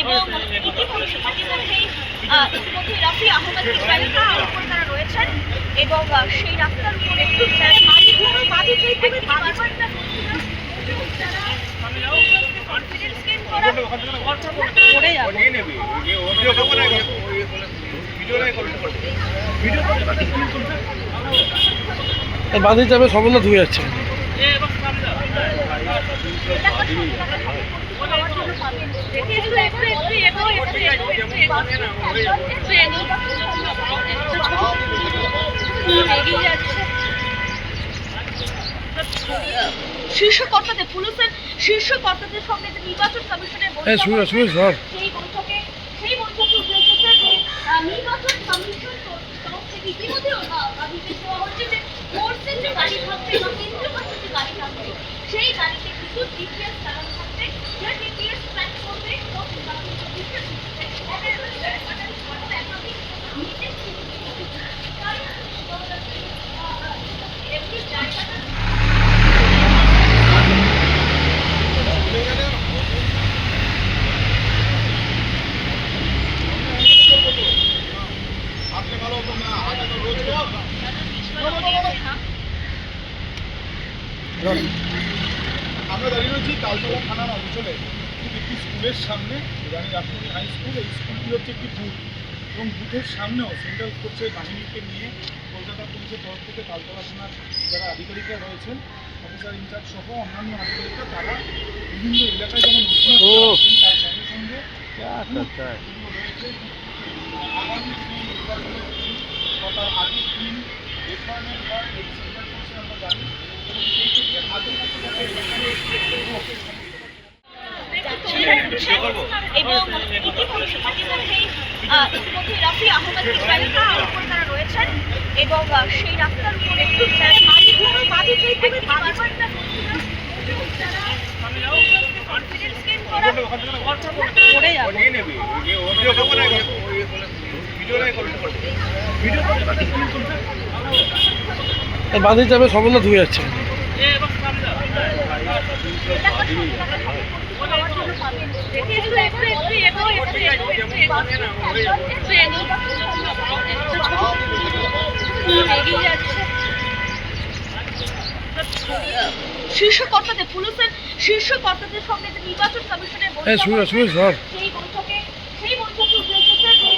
এবং ইতিমধ্যেই রাফি আহমেদ ইসরায়েলিরা উপরে তারা রয়েছেন এবং সেই রাস্তার উপরে বাঁধে যাবে সম্পূর্ণ ধুয়ে যাচ্ছে। শীর্ষ কর্তাদের পুলিশের শীর্ষ কর্তাদের সঙ্গে যে নির্বাচন কমিশনের সেই বৈঠকে উঠে এসেছে যে নির্বাচন কমিশন তরফ থেকে ইতিমধ্যে নির্দেশ দেওয়া হচ্ছে যে ফোর্সের যে গাড়ি থাকবে বা কেন্দ্রীয় বাহিনীর যে গাড়ি থাকবে সেই গাড়িতে কিছু ডিপিএস চালানো থাকবে, যে ডিপিএস ট্র্যাক করবে আমরা দাঁড়িয়ে রয়েছি তালতলা থানার অঞ্চলে একটি স্কুলের সামনে, রানী রাসমণি হাই স্কুল। এই স্কুলটি হচ্ছে একটি বুথ এবং বুথের সামনেও সেন্ট্রাল ফোর্সের বাহিনীকে নিয়ে কলকাতা পুলিশের তরফ থেকে তালতলা থানার যারা আধিকারিকরা রয়েছেন, অফিসার ইনচার্জ সহ অন্যান্য আধিকারিকরা, তারা বিভিন্ন এলাকায় যেমন তার সঙ্গে সঙ্গে রয়েছে আগামী দিন নির্বাচনের দিন বা তার আগের দিন ডিপার্টমেন্ট হয় এই সেন্ট্রাল ফোর্সের আমরা জানি এবং সেই ক্ষেত্রে আগের কাছে এবং ইতিমধ্যেই রাফি আহমেদ ইসরায়েলিরা উপরে তারা রয়েছেন এবং সেই রাস্তার উপরে বাঁধে যাবে সম্পূর্ণ ধুয়ে যাচ্ছে। শীর্ষ কর্তাদের পুলিশের শীর্ষ কর্তাদের সঙ্গে যে নির্বাচন কমিশনের সেই বৈঠকে উঠে এসেছে যে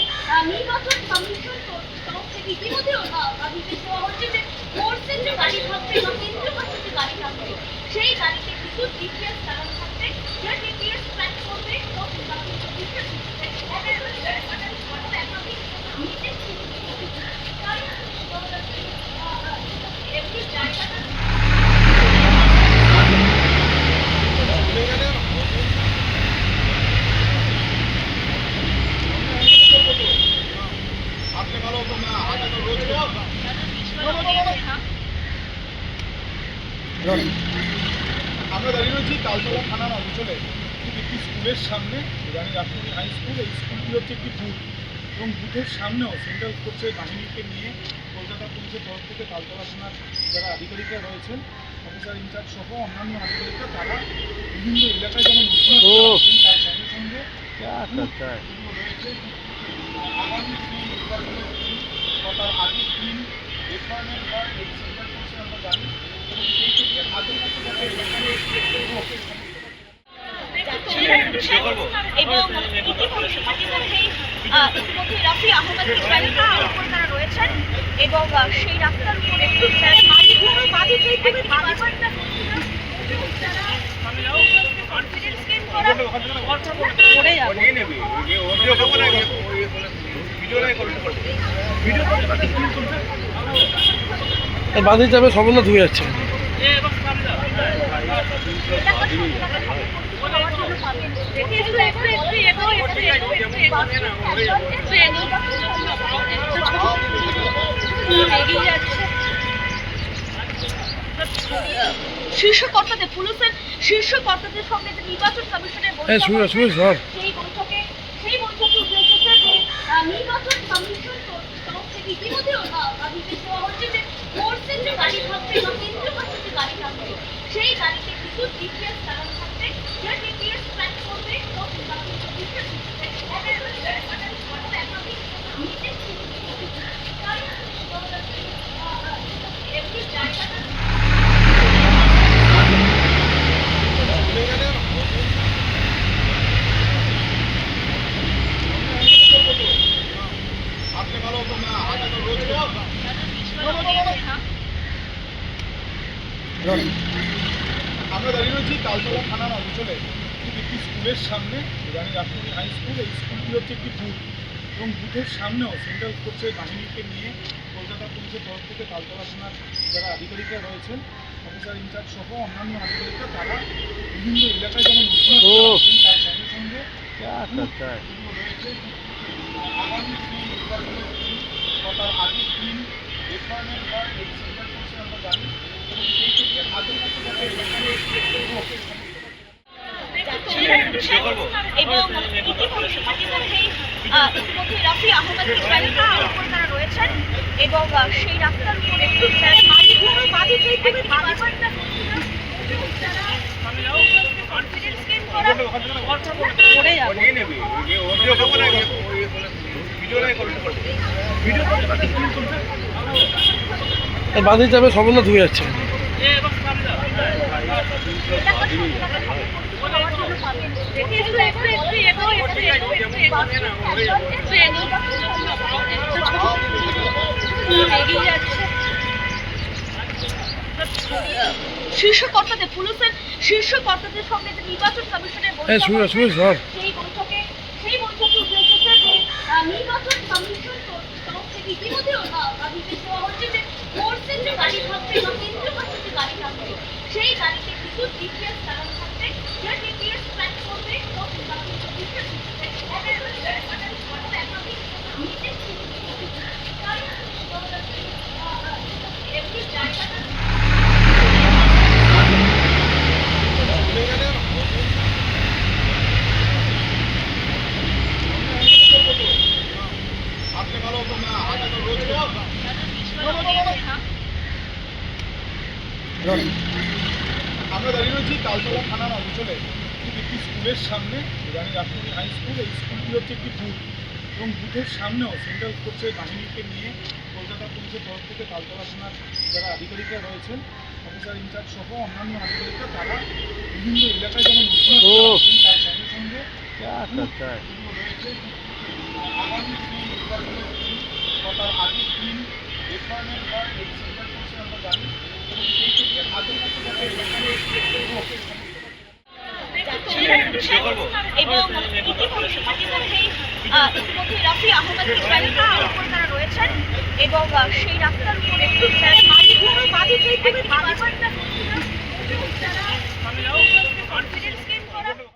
নির্বাচন কমিশন তরফ থেকে ইতিমধ্যে নির্দেশ দেওয়া হচ্ছে যে ফোর্সের যে গাড়ি থাকবে বা কেন্দ্রীয় বাহিনীর যে গাড়ি থাকবে সেই গাড়িতে কিছু ডিপিএস চালানো থাকবে, যে ডিপিএস ট্র্যাক করবে আমরা দাঁড়িয়ে রয়েছি তালতলা থানার অঞ্চলে একটি স্কুলের সামনে, রানী রাসমণি হাই স্কুল। এই স্কুলটি হচ্ছে একটি বুথ এবং বুথের সামনেও সেন্ট্রাল ফোর্সের বাহিনীকে নিয়ে কলকাতা পুলিশের তরফ থেকে তালতলা থানার যারা আধিকারিকরা রয়েছেন, অফিসার ইনচার্জ সহ অন্যান্য আধিকারিকরা, তারা বিভিন্ন এলাকায় যেমন তার সঙ্গে সঙ্গে রয়েছে আগামী দিন নির্বাচনের দিন বা তার আগের দিন ডিপার্টমেন্ট হয় এই সেন্ট্রাল ফোর্সের আমরা জানি এবং সেই ক্ষেত্রে আগের কাছে এবং ইতিমধ্যেই রাফি আহমেদ ইসরায়েলিরা উপরে তারা রয়েছেন এবং সেই রাস্তার উপরে বাঁধে যাবে সম্পূর্ণ ধুয়ে যাচ্ছে। শীর্ষ কর্তাদের পুলিশের শীর্ষ কর্তাদের সঙ্গে যে নির্বাচন কমিশনের সেই বৈঠকে উঠে এসেছে যে নির্বাচন কমিশন তরফ থেকে ইতিমধ্যে নির্দেশ দেওয়া হচ্ছে যে ফোর্সের যে গাড়ি থাকবে বা কেন্দ্রীয় বাহিনীর যে গাড়ি থাকবে সেই গাড়িতে কিছু ডিপিএস চালানো থাকবে, যে ডিপিএস ট্র্যাক করবে আপনি ভালো হতো না আগে তো রোজ আমরা দাঁড়িয়ে রয়েছি তালতলা থানার অঞ্চলে ঠিক একটি স্কুলের সামনে রানী রাসমণি হাই স্কুল। এই স্কুলটি হচ্ছে একটি বুথ এবং বুথের সামনেও সেন্ট্রাল ফোর্সের বাহিনীকে নিয়ে কলকাতা পুলিশের তরফ থেকে তালতলা থানার যারা আধিকারিকরা রয়েছেন, অফিসার ইনচার্জ সহ অন্যান্য আধিকারিকরা, তারা বিভিন্ন এলাকায় যেমন তার সঙ্গে সঙ্গে যেগুলো রয়েছে আগামী দিন নির্বাচনের দিন বা তার আগের দিন ডিপার্টমেন্ট হয় এই সেন্ট্রাল ফোর্সে আমরা জানি এবং সেই ক্ষেত্রে আগের মতো যাতে এবং ইতিমধ্যে রাফি আহমেদ ইসরায়েল তার উপর তারা রয়েছেন এবং সেই রাস্তার উপরে এই বাঁধে যাবে সর্বনা ধুয়ে যাচ্ছে। শীর্ষ কর্তাদের পুলিশের শীর্ষ কর্তাদের সঙ্গে যে নির্বাচন কমিশনের এই সুরেশ ধর। সেই বৈঠকে উঠে এসেছে যে নির্বাচন কমিশন তরফ থেকে ইতিমধ্যে নির্দেশ দেওয়া হচ্ছে যে ফোর্সের যে গাড়ি থাকবে বা কেন্দ্রীয় বাহিনীর যে গাড়ি থাকবে সেই গাড়িতে কিছু জিপিএস চালানো থাকবে, যে জিপিএস ট্র্যাক করবে আপনি ভালো হতো না আগে তো রোজ আমরা দাঁড়িয়ে রয়েছি তালতলা থানার অঞ্চলে ঠিক একটি স্কুলের সামনে রানী রাসমণি হাই স্কুল। এই স্কুলটি হচ্ছে একটি বুথ এবং বুথের সামনেও সেন্ট্রাল ফোর্সের বাহিনীকে নিয়ে কলকাতা পুলিশের তরফ থেকে তালতলা থানার যারা আধিকারিকরা রয়েছেন, অফিসার ইনচার্জ সহ অন্যান্য আধিকারিকরা, তারা বিভিন্ন এলাকায় যেমন তার সঙ্গে সঙ্গে যেগুলো রয়েছে আগামী দিন নির্বাচনের দিন বা তার আগের দিন ডিপার্টমেন্ট হয় এই সেন্ট্রাল ফোর্সে আমরা জানি এবং সেই ক্ষেত্রে আগের মতো যাতে এবং ইতিমধ্যে রাফি আহমেদ ইসরায়েল তার উপর তারা রয়েছেন এবং সেই রাস্তার উপরে